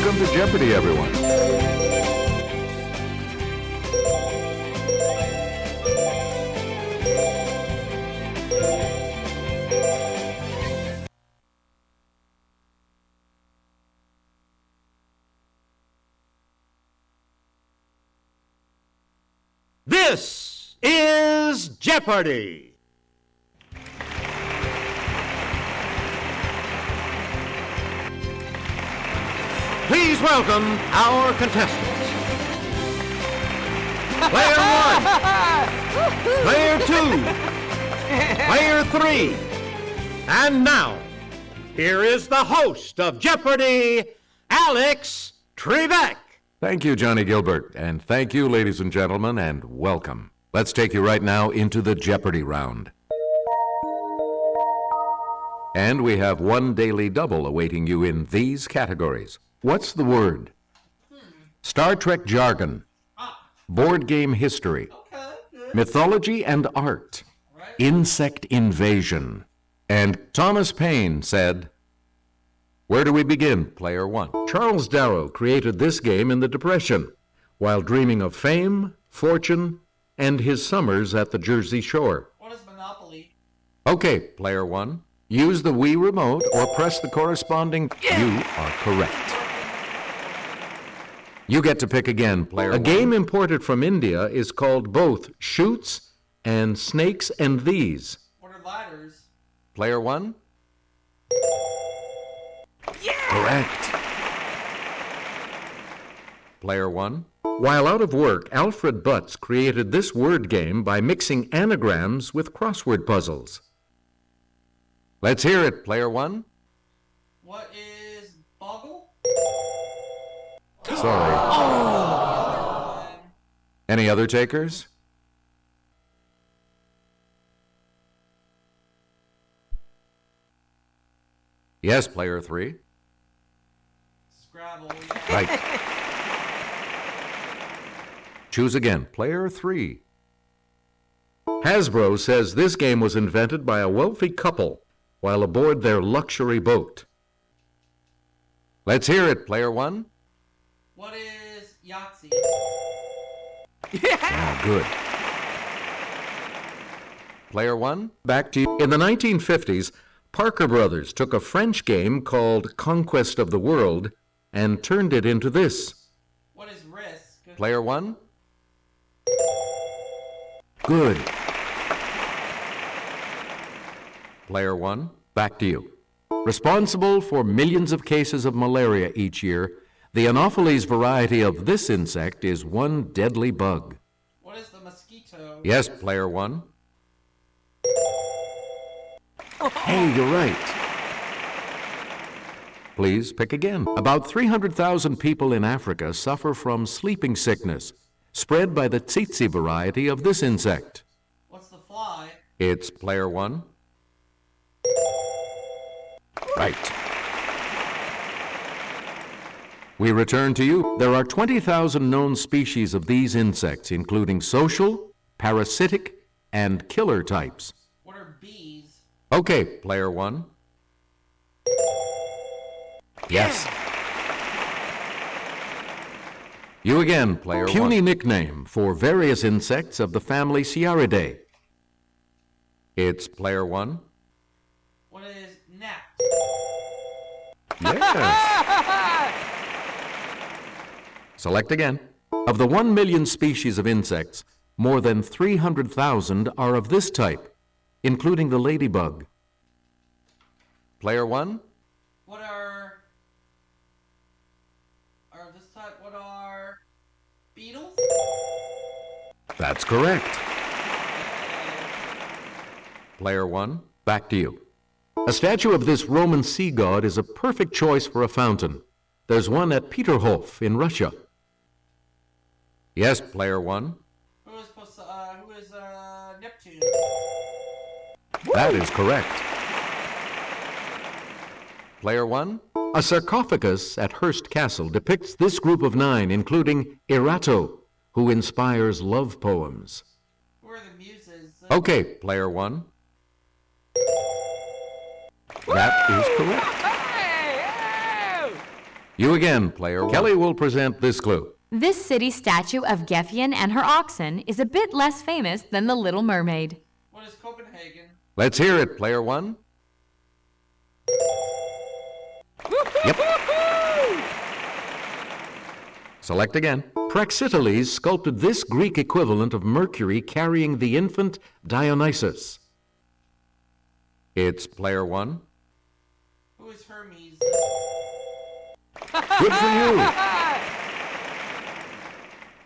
Welcome to Jeopardy, everyone. This is Jeopardy! Please welcome our contestants. Player 1, Player 2, Player 3, and now, here is the host of Jeopardy, Alex Trebek. Thank you, Johnny Gilbert, and thank you, ladies and gentlemen, and welcome. Let's take you right now into the Jeopardy round. And we have one daily double awaiting you in these categories. What's the word? Star Trek jargon, board game history, mythology and art, insect invasion. And Thomas Paine said, where do we begin, Player 1? Charles Darrow created this game in the Depression while dreaming of fame, fortune, and his summers at the Jersey Shore. What is Monopoly? Okay, Player 1. Use the Wii remote or press the corresponding... You are correct. You get to pick again, Player 1. A game imported from India is called both Shoots and Snakes and These. What are ladders? Player 1? Correct. Player 1. While out of work, Alfred Butts created this word game by mixing anagrams with crossword puzzles. Let's hear it, Player 1. What is boggle? Sorry. Any other takers? Yes, Player 3. Scrabble. Right. Choose again, Player 3. Hasbro says this game was invented by a wealthy couple while aboard their luxury boat. Let's hear it, Player 1. What is Yahtzee? Ah, good. Player 1, back to you. In the 1950s, Parker Brothers took a French game called Conquest of the World and turned it into this. What is Risk? Player 1. Good. Player 1, back to you. Responsible for millions of cases of malaria each year, the Anopheles variety of this insect is one deadly bug. What is the mosquito? Yes, Player 1. Hey, you're right. Please pick again. About 300,000 people in Africa suffer from sleeping sickness, spread by the tsetse variety of this insect. What's the fly? It's Player 1. Right. We return to you. There are 20,000 known species of these insects, including social, parasitic, and killer types. What are bees? Okay, Player 1. Yes. You again, Player 1. Puny nickname for various insects of the family Sciaridae. It's Player 1. What is gnat? Yes. Select again. Of the 1 million species of insects, more than 300,000 are of this type, including the ladybug. Player 1. What are this type? What are beetles? That's correct. Player 1, back to you. A statue of this Roman sea god is a perfect choice for a fountain. There's one at Peterhof in Russia. Yes, Player 1. Who is Neptune? That is correct. Player 1. A sarcophagus at Hearst Castle depicts this group of 9, including Erato, who inspires love poems. Who are the muses? Okay, Player 1. That is correct. You again, player one. Kelly will present this clue. This city statue of Geffen and her oxen is a bit less famous than the Little Mermaid. What is Copenhagen? Let's hear it, player one. Yep. Select again. Praxiteles sculpted this Greek equivalent of Mercury carrying the infant Dionysus. It's player one. Who is Hermes? Good for you.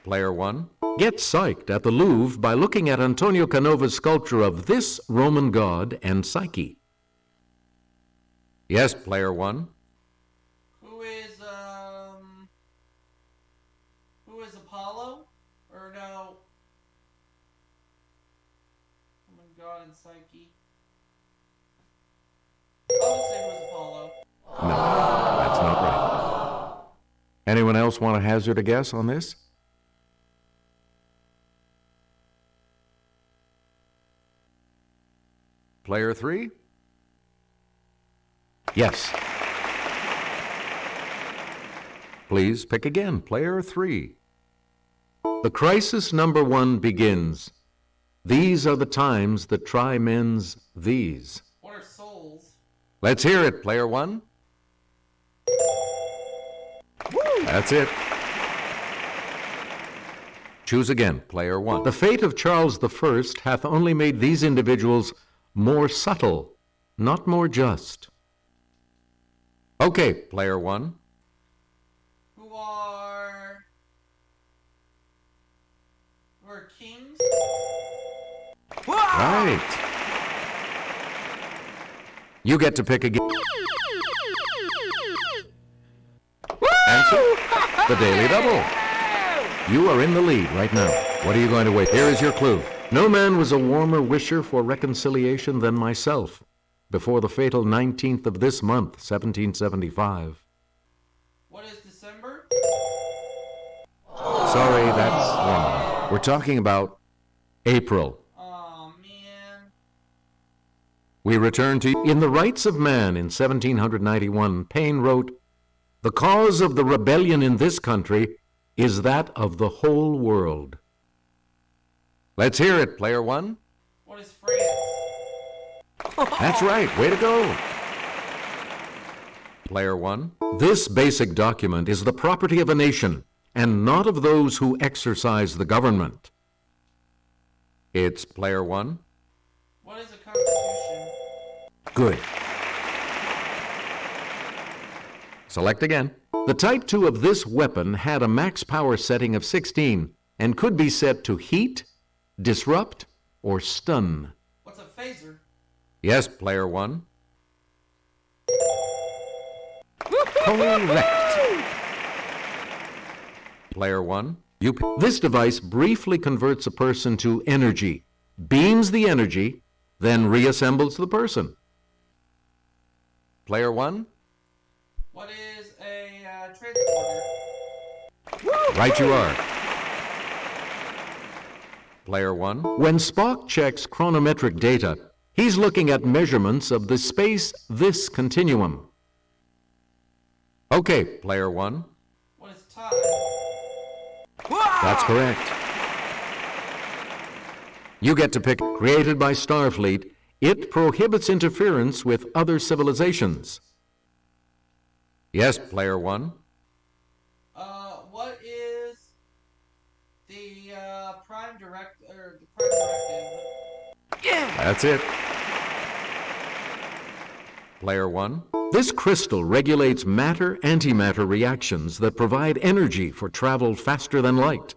Player one. Get psyched at the Louvre by looking at Antonio Canova's sculpture of this Roman god and Psyche. Yes, player one. Who is Apollo? Or no? Roman god and Psyche. I would say it was Apollo. No, that's not right. Anyone else want to hazard a guess on this? Player three? Yes. Please pick again, player three. The crisis number one begins. These are the times that try men's these. What are souls? Let's hear it, player one. That's it. Choose again, player one. The fate of Charles I hath only made these individuals more subtle, not more just. Okay, player one. Who are kings? Right. You get to pick again. Answer the Daily Double. You are in the lead right now. What are you going to wait? Here is your clue. No man was a warmer wisher for reconciliation than myself before the fatal 19th of this month, 1775. What is December? Sorry, that's wrong. We're talking about April. Oh, man. We return to In the Rights of Man in 1791. Paine wrote, "The cause of the rebellion in this country is that of the whole world." Let's hear it, player one. What is France? That's right. Way to go. Player one. This basic document is the property of a nation and not of those who exercise the government. It's player one. What is a constitution? Good. Select again. The Type 2 of this weapon had a max power setting of 16 and could be set to heat, disrupt, or stun. What's a phaser? Yes, player one. Correct. Player one. This device briefly converts a person to energy, beams the energy, then reassembles the person. Player one. What is a transporter? Right you are. Player one. When Spock checks chronometric data, he's looking at measurements of the space-this continuum. Okay, player one. What is time? That's correct. You get to pick. Created by Starfleet, it prohibits interference with other civilizations. Yes, player one. What is the prime directive? That's it. Player one. This crystal regulates matter-antimatter reactions that provide energy for travel faster than light.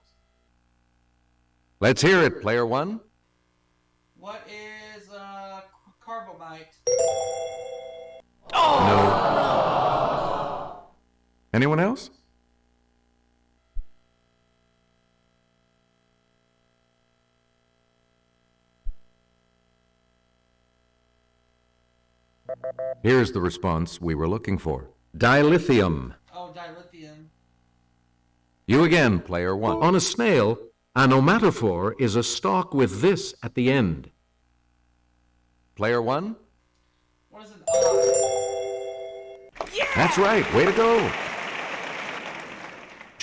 Let's hear it, player one. What is carbonite? No. Anyone else? Here's the response we were looking for. Dilithium. Oh, dilithium. You again, player one. On a snail, an omatophore is a stalk with this at the end. Player one? What is an eye? That's right. Way to go.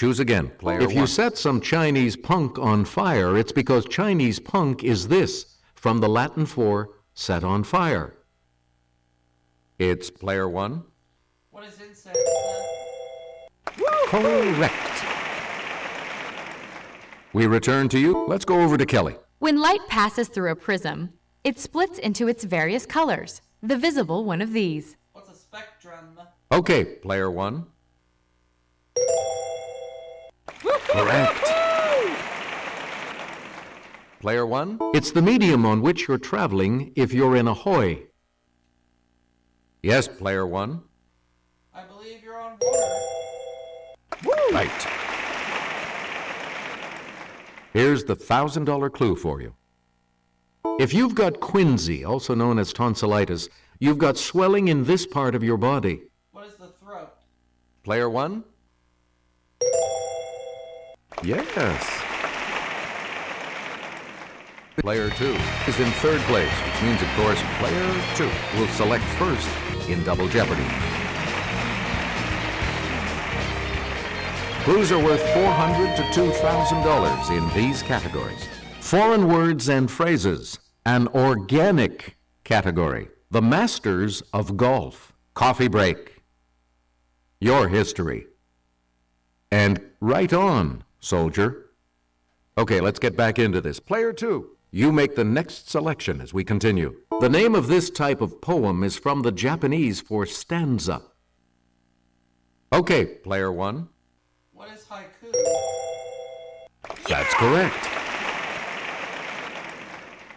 Choose again, player one. If you set some Chinese punk on fire, it's because Chinese punk is this, from the Latin for set on fire. It's player one. What is incense? Correct. We return to you. Let's go over to Kelly. When light passes through a prism, it splits into its various colors. The visible one of these. What's a spectrum? Okay, player one. Correct. Player one. It's the medium on which you're traveling if you're in a hoy. Yes, player one. I believe you're on water. Right. Here's the $1,000 clue for you. If you've got quinsy, also known as tonsillitis, you've got swelling in this part of your body. What is the throat? Player one? Yes. Player two is in third place, which means, of course, player two will select first in Double Jeopardy. Clues are worth $400 to $2,000 in these categories. Foreign words and phrases, an organic category. The Masters of Golf, Coffee Break, Your History, and Right On, Soldier. Okay, let's get back into this. Player two, you make the next selection as we continue. The name of this type of poem is from the Japanese for stanza. Okay, player one. What is haiku? That's correct.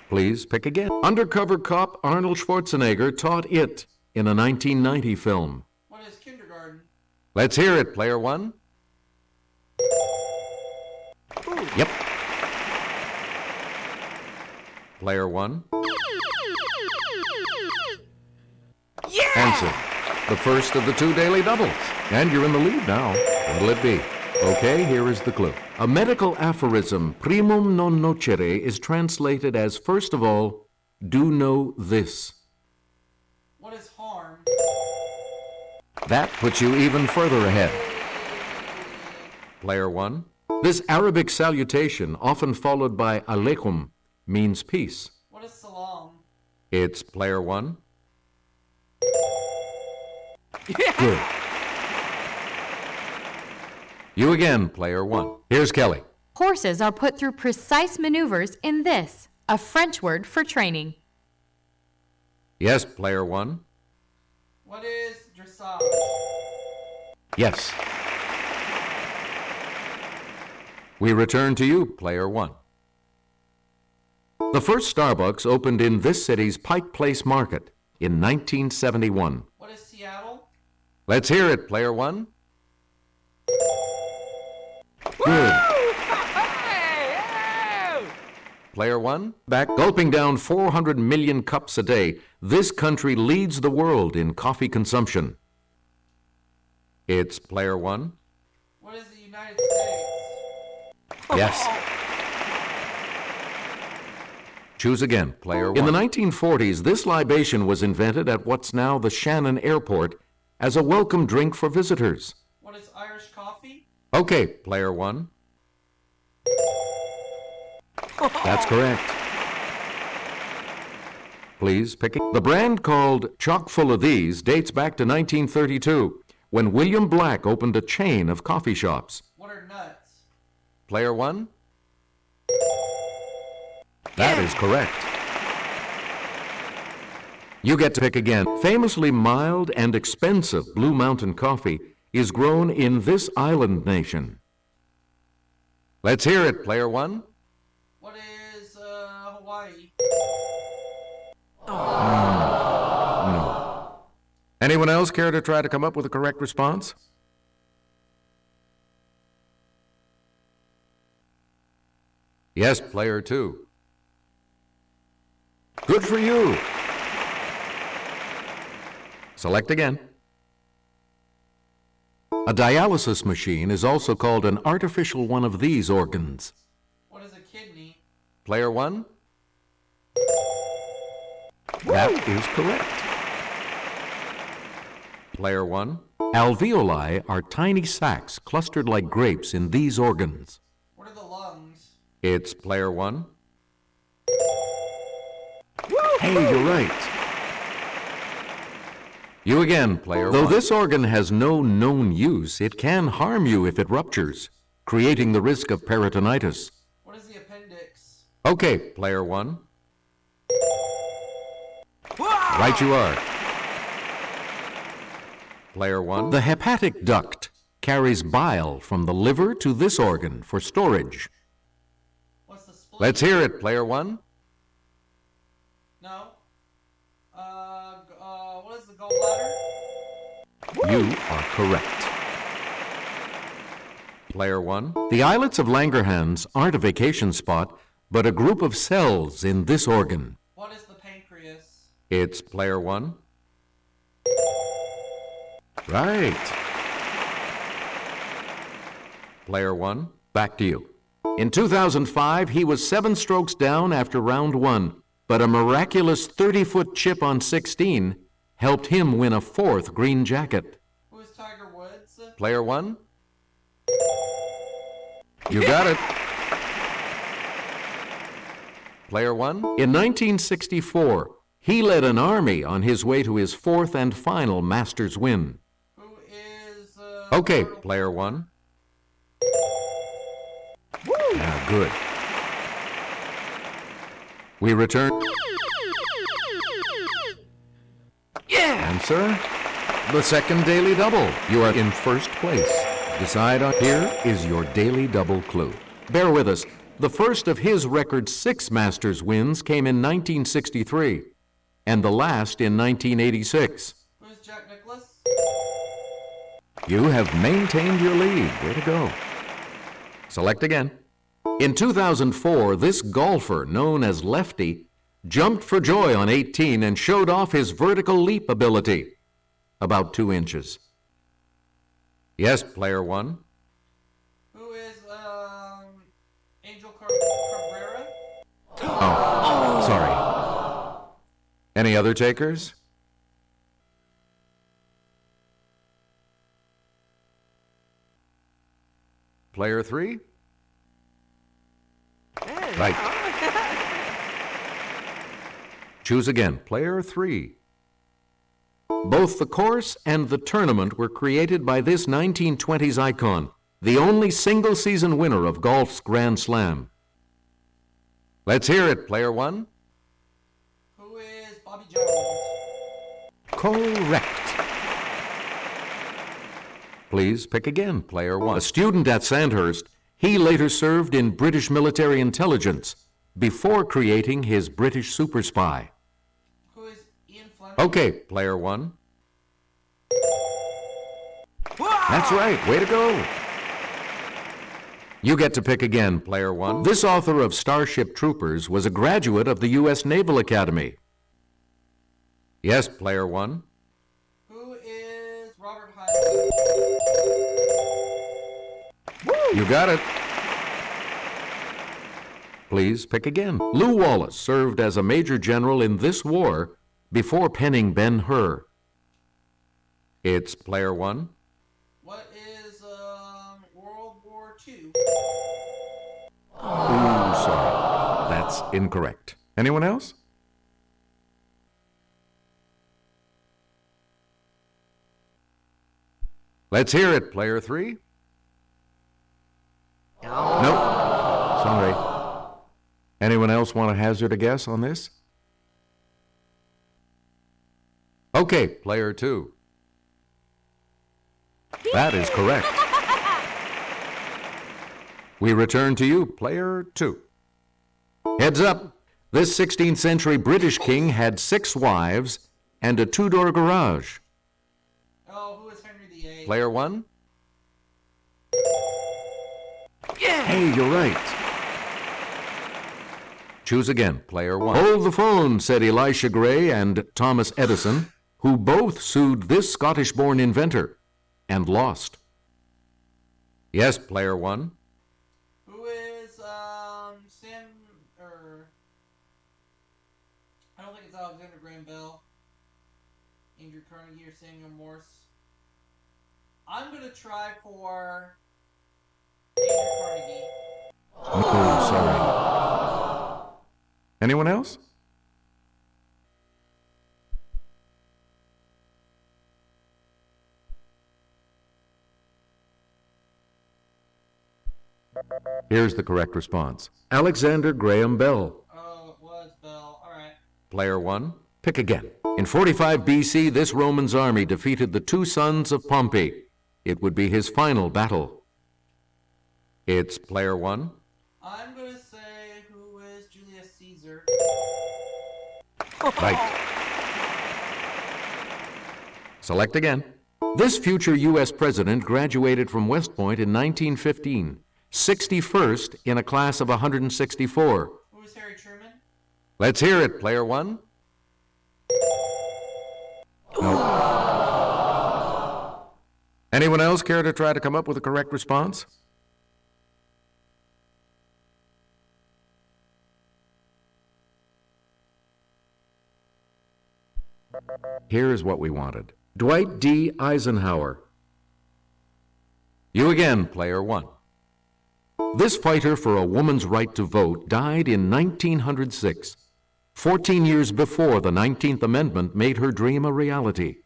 Please pick again. Undercover cop Arnold Schwarzenegger taught it in a 1990 film. What is kindergarten? Let's hear it, player one. Yep. Player one. Yeah! Answer. The first of the two daily doubles. And you're in the lead now. What'll it be? Okay, here is the clue. A medical aphorism, primum non nocere, is translated as, first of all, do know this. What is harm? That puts you even further ahead. Player one. This Arabic salutation, often followed by alaikum, means peace. What is salam? It's player one. Good. You again, player one. Here's Kelly. Horses are put through precise maneuvers in this, a French word for training. Yes, player one. What is dressage? Yes. We return to you, player one. The first Starbucks opened in this city's Pike Place Market in 1971. What is Seattle? Let's hear it, player one. Good. Player one. Back gulping down 400 million cups a day, this country leads the world in coffee consumption. It's player one. What is the United States? Yes. Choose again, player one. In the 1940s, this libation was invented at what's now the Shannon Airport as a welcome drink for visitors. What is Irish coffee? Okay, player one. That's correct. Please pick it. The brand called Chock Full of These dates back to 1932, when William Black opened a chain of coffee shops. What are nuts? Player one? That is correct. You get to pick again. Famously mild and expensive Blue Mountain coffee is grown in this island nation. Let's hear it, player one. What is Hawaii? No. Anyone else care to try to come up with a correct response? Yes, player two. Good for you. Select again. A dialysis machine is also called an artificial one of these organs. What is a kidney? Player one? That is correct. Player one. Alveoli are tiny sacs clustered like grapes in these organs. What are the lungs? It's player one. Hey, you're right. You again, player one. Though this organ has no known use, it can harm you if it ruptures, creating the risk of peritonitis. What is the appendix? Okay, player one. Right you are. Player one. The hepatic duct carries bile from the liver to this organ for storage. What's the spleen? Let's hear it, player one. No. What is the gallbladder? You are correct. Player one. The islets of Langerhans aren't a vacation spot, but a group of cells in this organ. What is the pancreas? It's player one. Right. Player one, back to you. In 2005, he was 7 strokes down after round 1, but a miraculous 30-foot chip on 16 helped him win a 4th green jacket. Who is Tiger Woods? Player one. You got it. Player one. In 1964, he led an army on his way to his 4th and final Masters win. Who is, Okay, Arnold- player one. Now, good. We return. Yeah! Answer. The second daily double. You are in first place. Decide on. Here is your daily double clue. Bear with us. The first of his record 6 Masters wins came in 1963, and the last in 1986. Who is Jack Nicklaus? You have maintained your lead. Way to go. Select again. In 2004, this golfer, known as Lefty, jumped for joy on 18 and showed off his vertical leap ability. About 2 inches. Yes, player one. Who is, Angel Cabrera? Oh, sorry. Any other takers? Player 3? Right. Choose again. Player 3. Both the course and the tournament were created by this 1920s icon, the only single-season winner of golf's Grand Slam. Let's hear it, player one. Who is Bobby Jones? Correct. Please pick again, player one. A student at Sandhurst, he later served in British military intelligence before creating his British super spy. Who is Ian Fleming? Okay, player one. That's right. Way to go. You get to pick again, player one. This author of Starship Troopers was a graduate of the U.S. Naval Academy. Yes, player one. Who is Robert Heinlein? You got it. Please pick again. Lew Wallace served as a major general in this war before penning Ben-Hur. It's player one. What is, World War II? Ooh, sorry. That's incorrect. Anyone else? Let's hear it, player 3. Nope. Sorry. Anyone else want to hazard a guess on this? Okay, player 2. That is correct. We return to you, player 2. Heads up. This 16th century British king had 6 wives and a 2-door garage. Oh, who is Henry VIII? Player 1? Yeah! Hey, you're right. Choose again, player 1. Hold the phone, said Elisha Gray and Thomas Edison, who both sued this Scottish-born inventor and lost. Yes, player 1. Who is, I don't think it's Alexander Graham Bell, Andrew Carnegie, or Samuel Morse. I'm gonna try for Andrew Carnegie. Oh, sorry. Anyone else? Here's the correct response. Alexander Graham Bell. Oh, it was Bell. Alright. Player 1, pick again. In 45 BC, this Roman's army defeated the two sons of Pompey. It would be his final battle. It's player 1. I'm gonna say who is Julius Caesar. Right. Select again. This future U.S. president graduated from West Point in 1915, 61st in a class of 164. Who is Harry Truman? Let's hear it, player 1. No. Anyone else care to try to come up with a correct response? Here's what we wanted. Dwight D. Eisenhower. You again, player 1. This fighter for a woman's right to vote died in 1906, 14 years before the 19th Amendment made her dream a reality.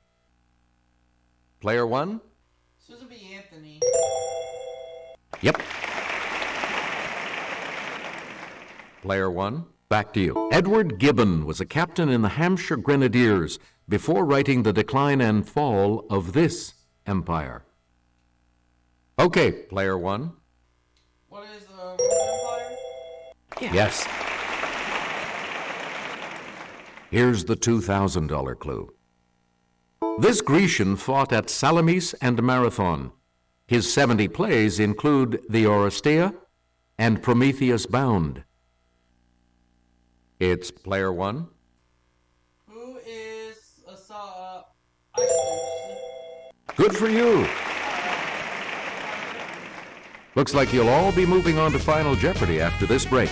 Player 1? Susan B. Anthony. Yep. Player 1, back to you. Edward Gibbon was a captain in the Hampshire Grenadiers before writing The Decline and Fall of this empire. Okay, player 1. What is the Roman Empire? Yes. Here's the $2,000 clue. This Grecian fought at Salamis and Marathon. His 70 plays include The Oresteia and Prometheus Bound. It's player 1. Who is Aeschylus? Good for you. Looks like you'll all be moving on to Final Jeopardy after this break.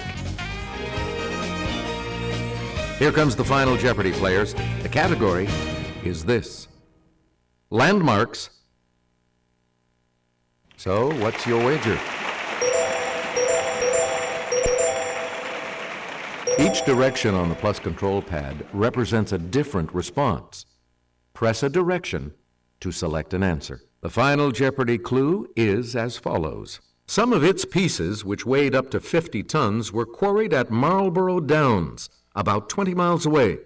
Here comes the Final Jeopardy, players. The category is this: landmarks. So, what's your wager? Each direction on the plus control pad represents a different response. Press a direction to select an answer. The Final Jeopardy clue is as follows. Some of its pieces, which weighed up to 50 tons, were quarried at Marlborough Downs, about 20 miles away.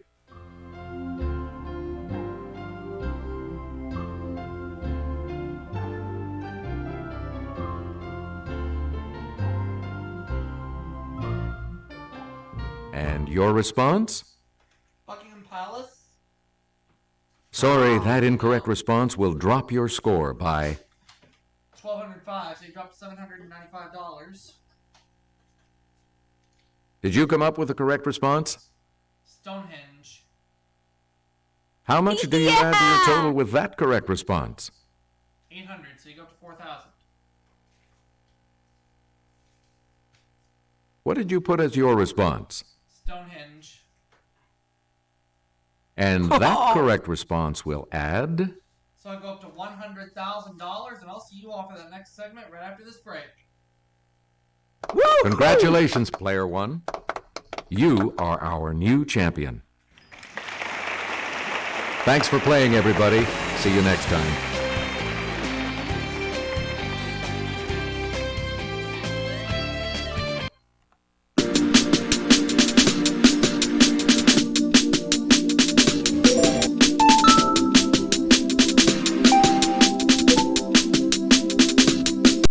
And your response? Buckingham Palace? Sorry, that incorrect response will drop your score by... $1,205, so you dropped $795. Did you come up with the correct response? Stonehenge. How much do you add to your total with that correct response? 800, so you go up to 4,000. What did you put as your response? Stonehenge. And that correct response will add... So I go up to $100,000, and I'll see you all for the next segment right after this break. Congratulations, player 1. You are our new champion. Thanks for playing, everybody. See you next time.